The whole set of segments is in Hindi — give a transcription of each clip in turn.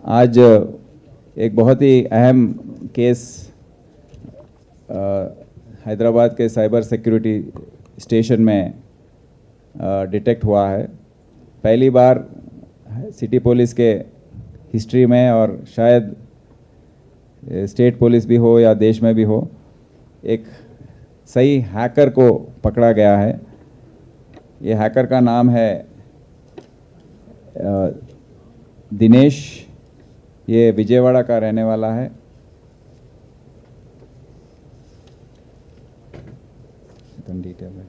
आज एक बहुत ही अहम केस हैदराबाद के साइबर सिक्योरिटी स्टेशन में डिटेक्ट हुआ है। पहली बार सिटी पुलिस के हिस्ट्री में, और शायद स्टेट पुलिस भी हो या देश में भी हो, एक सही हैकर को पकड़ा गया है। ये हैकर का नाम है दिनेश। ये विजयवाड़ा का रहने वाला है। डिटेल है।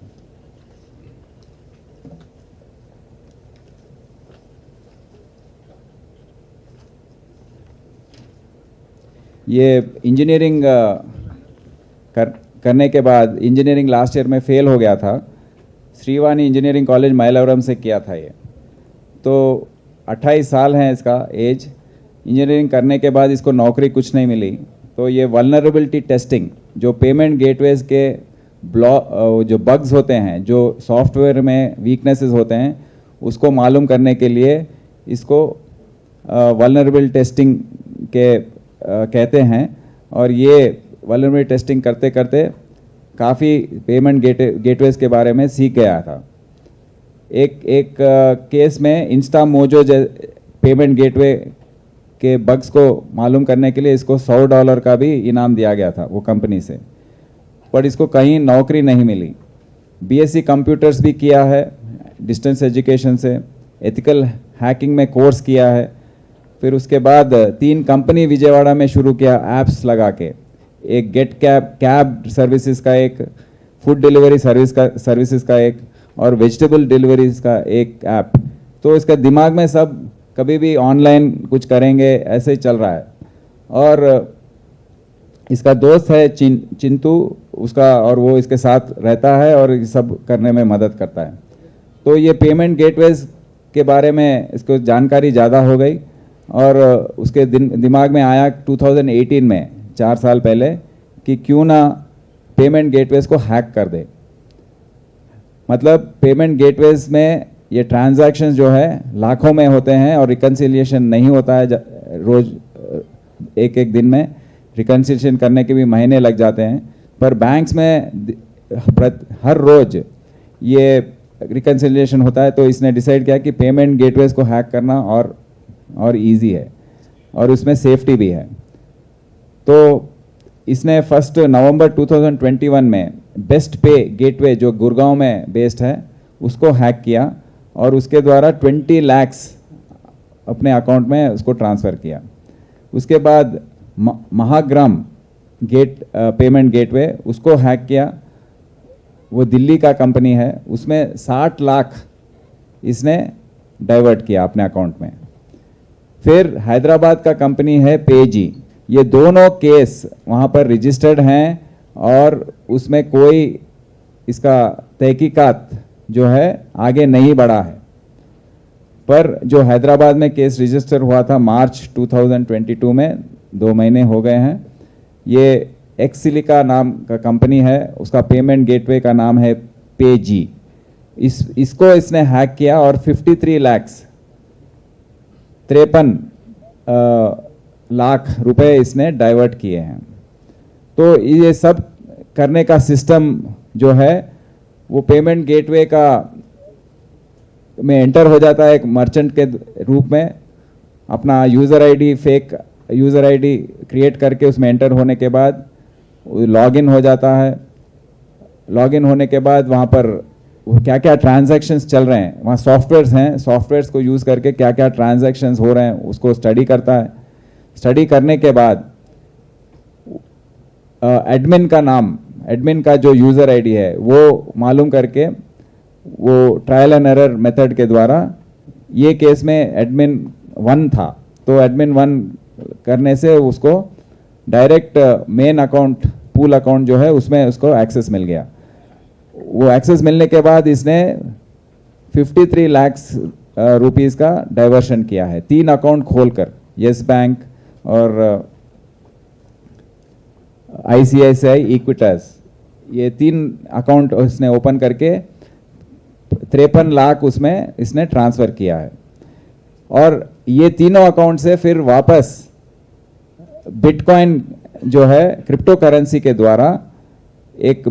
ये इंजीनियरिंग करने के बाद, इंजीनियरिंग लास्ट ईयर में फेल हो गया था। श्रीवानी इंजीनियरिंग कॉलेज माइलवरम से किया था ये। तो 28 साल हैं इसका एज। इंजीनियरिंग करने के बाद इसको नौकरी कुछ नहीं मिली, तो ये वल्नरेबिलिटी टेस्टिंग, जो पेमेंट गेटवेज के जो बग्स होते हैं, जो सॉफ्टवेयर में वीकनेसेस होते हैं, उसको मालूम करने के लिए इसको वल्नरेबिलिटी टेस्टिंग के कहते हैं। और ये वल्नरेबिलिटी टेस्टिंग करते करते काफ़ी पेमेंट गेटवेज के बारे में सीख गया था। एक केस में इंस्टामोजो पेमेंट गेटवे के बग्स को मालूम करने के लिए इसको $100 का भी इनाम दिया गया था वो कंपनी से, पर इसको कहीं नौकरी नहीं मिली। बीएससी कंप्यूटर्स भी किया है डिस्टेंस एजुकेशन से, एथिकल हैकिंग में कोर्स किया है। फिर उसके बाद 3 कंपनी विजयवाड़ा में शुरू किया एप्स लगा के, एक गेट कैब सर्विसेज का, एक फूड डिलीवरी सर्विसेज का एक, और वेजिटेबल डिलीवरीज का एक ऐप। तो इसका दिमाग में सब कभी भी ऑनलाइन कुछ करेंगे ऐसे ही चल रहा है। और इसका दोस्त है चिंतू उसका, और वो इसके साथ रहता है और सब करने में मदद करता है। तो ये पेमेंट गेटवेज के बारे में इसको जानकारी ज़्यादा हो गई, और उसके दिमाग में आया 2018 में, 4 साल पहले, कि क्यों ना पेमेंट गेटवेज को हैक कर दे। मतलब पेमेंट गेटवेज में ये ट्रांजैक्शंस जो है लाखों में होते हैं, और रिकन्सिलिएशन नहीं होता है रोज, एक दिन में रिकन्सिलिएशन करने के भी महीने लग जाते हैं। पर बैंक्स में हर रोज ये रिकन्सिलिएशन होता है। तो इसने डिसाइड किया कि पेमेंट गेटवेज को हैक करना और इजी है, और उसमें सेफ्टी भी है। तो इसने 1 नवंबर 2021 में बेस्ट पे गेटवे, जो गुड़गांव में बेस्ड है, उसको हैक किया, और उसके द्वारा 20 लाख अपने अकाउंट में उसको ट्रांसफ़र किया। उसके बाद महाग्राम पेमेंट गेटवे, उसको हैक किया। वो दिल्ली का कंपनी है, उसमें 60 लाख इसने डाइवर्ट किया अपने अकाउंट में। फिर हैदराबाद का कंपनी है पेजी। ये दोनों केस वहाँ पर रजिस्टर्ड हैं, और उसमें कोई इसका तहकीकात जो है आगे नहीं बढ़ा है। पर जो हैदराबाद में केस रजिस्टर हुआ था मार्च 2022 में, 2 महीने हो गए हैं। ये एक्सिलिका नाम का कंपनी है, उसका पेमेंट गेटवे का नाम है पेजी। इसको इसने हैक किया, और 53 लाख रुपए इसने डाइवर्ट किए हैं। तो ये सब करने का सिस्टम जो है वो पेमेंट गेटवे का में एंटर हो जाता है एक मर्चेंट के रूप में। अपना user ID, fake user ID create करके उसमें एंटर होने के बाद लॉगिन हो जाता है। लॉगिन होने के बाद वहाँ पर क्या क्या ट्रांजैक्शंस चल रहे हैं, वहाँ सॉफ्टवेयर्स हैं, सॉफ्टवेयर्स को यूज़ करके क्या क्या ट्रांजैक्शंस हो रहे हैं उसको स्टडी करता है। स्टडी करने के बाद एडमिन का जो यूज़र आईडी है वो मालूम करके, वो ट्रायल एंड एरर मेथड के द्वारा, ये केस में एडमिन 1 था, तो एडमिन 1 करने से उसको direct main account, pool account जो है उसमें उसको एक्सेस मिल गया। वो एक्सेस मिलने के बाद इसने 53 लाख रुपीज़ का डाइवर्शन किया है 3 अकाउंट खोलकर, येस बैंक और ICICI इक्विटास, ये 3 अकाउंट उसने ओपन करके 53 लाख उसमें इसने ट्रांसफ़र किया है। और ये तीनों अकाउंट से फिर वापस बिटकॉइन जो है क्रिप्टो करेंसी के द्वारा एक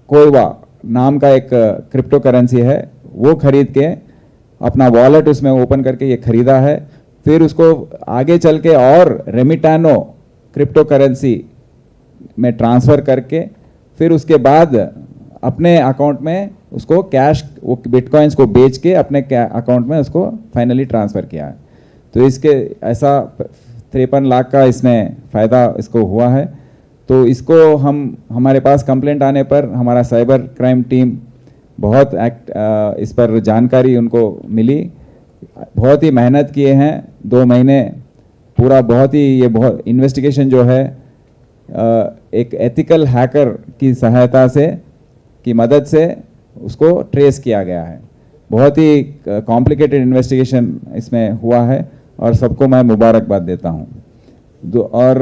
कोयवा नाम का एक क्रिप्टो करेंसी है, वो खरीद के अपना वॉलेट उसमें ओपन करके ये खरीदा है। फिर उसको आगे चल के और रेमिटानो क्रिप्टो करेंसी में ट्रांसफ़र करके फिर उसके बाद अपने अकाउंट में उसको कैश, वो बिटकॉइंस को बेच के अपने अकाउंट में उसको फाइनली ट्रांसफ़र किया है। तो इसके ऐसा 53 लाख का इसमें फ़ायदा इसको हुआ है। तो इसको हमारे पास कंप्लेंट आने पर हमारा साइबर क्राइम टीम बहुत इस पर जानकारी उनको मिली, बहुत ही मेहनत किए हैं 2 महीने पूरा, बहुत इन्वेस्टिगेशन जो है एक एथिकल हैकर की सहायता से की मदद से उसको ट्रेस किया गया है। बहुत ही कॉम्प्लिकेटेड इन्वेस्टिगेशन इसमें हुआ है और सबको मैं मुबारकबाद देता हूँ। और